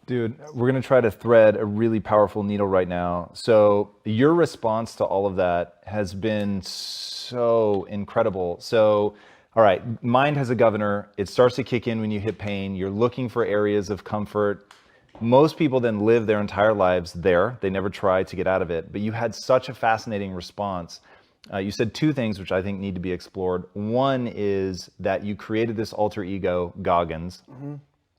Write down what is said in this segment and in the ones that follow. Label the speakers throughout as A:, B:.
A: Dude, we're going to try to thread a really powerful needle right now. So, your response to all of that has been so incredible. So, all right, mind has a governor. It starts to kick in when you hit pain. You're looking for areas of comfort. Most people then live their entire lives there. They never try to get out of it. But you had such a fascinating response. You said two things which I think need to be explored. One is that you created this alter ego, Goggins.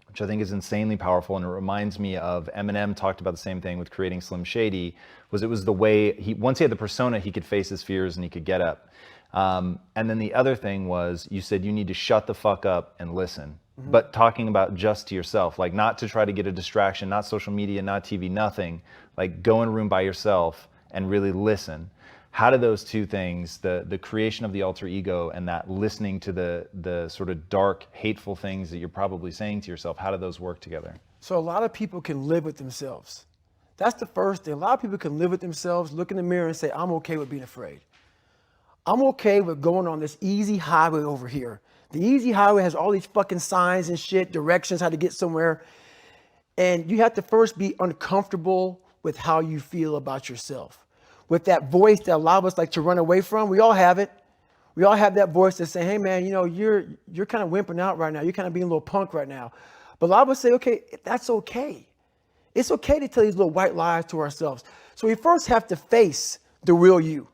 A: Which I think is insanely powerful, and it reminds me of Eminem talked about the same thing with creating Slim Shady. It was the way once he had the persona, he could face his fears and he could get up. And then the other thing was you said you need to shut the fuck up and listen, but talking about just to yourself, like not to try to get a distraction, not social media, not TV, nothing. Like go in a room by yourself and really listen. How do those two things, the creation of the alter ego and that listening to the sort of dark, hateful things that you're probably saying to yourself, how do those work together?
B: So a lot of people can live with themselves. That's the first thing. A lot of people can live with themselves, look in the mirror and say, I'm okay with being afraid. I'm okay with going on this easy highway over here. The easy highway has all these fucking signs and shit, directions, how to get somewhere. And you have to first be uncomfortable with how you feel about yourself. With that voice that a lot of us like to run away from. We all have it. We all have that voice that say, hey man, you know, you're kind of wimping out right now. You're kind of being a little punk right now. But a lot of us say, okay, that's okay. It's okay to tell these little white lies to ourselves. So we first have to face the real you.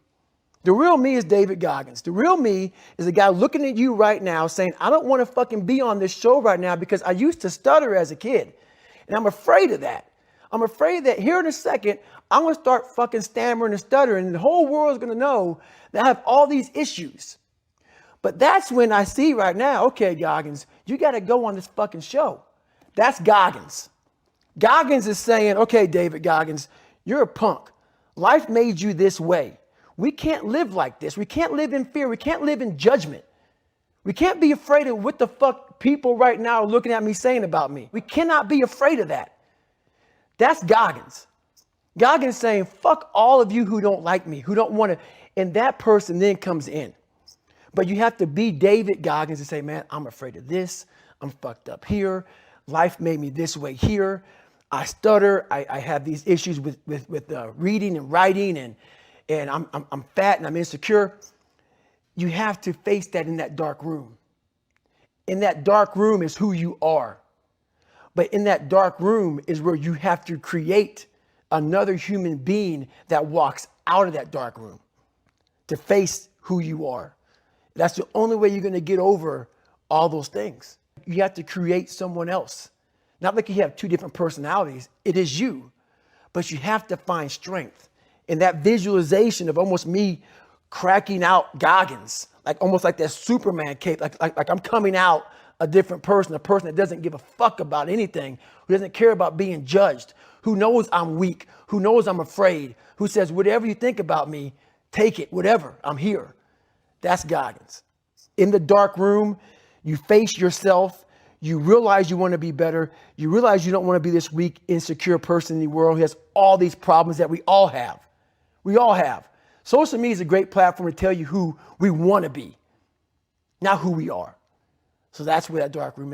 B: The real me is David Goggins. The real me is a guy looking at you right now saying, I don't want to fucking be on this show right now because I used to stutter as a kid. And I'm afraid of that. I'm afraid that here in a second, I'm going to start fucking stammering and stuttering and the whole world is going to know that I have all these issues. But that's when I see right now, okay, Goggins, you got to go on this fucking show. That's Goggins. Goggins is saying, okay, David Goggins, you're a punk. Life made you this way. We can't live like this. We can't live in fear. We can't live in judgment. We can't be afraid of what the fuck people right now are looking at me saying about me. We cannot be afraid of that. That's Goggins. Goggins saying, fuck all of you who don't like me, who don't want to. And that person then comes in. But you have to be David Goggins and say, man, I'm afraid of this. I'm fucked up here. Life made me this way here. I stutter. I have these issues with reading and writing and I'm fat and I'm insecure. You have to face that in that dark room. In that dark room is who you are. But in that dark room is where you have to create another human being that walks out of that dark room to face who you are. That's the only way you're going to get over all those things. You have to create someone else. Not like you have two different personalities. It is you. But you have to find strength in that visualization of almost me cracking out Goggins, like almost like that Superman cape, like I'm coming out a different person, a person that doesn't give a fuck about anything, who doesn't care about being judged, who knows I'm weak, who knows I'm afraid, who says, whatever you think about me, take it, whatever, I'm here. That's Goggins. In the dark room, you face yourself, you realize you want to be better, you realize you don't want to be this weak, insecure person in the world who has all these problems that we all have. We all have. Social media is a great platform to tell you who we want to be, not who we are. So that's where that dark room is.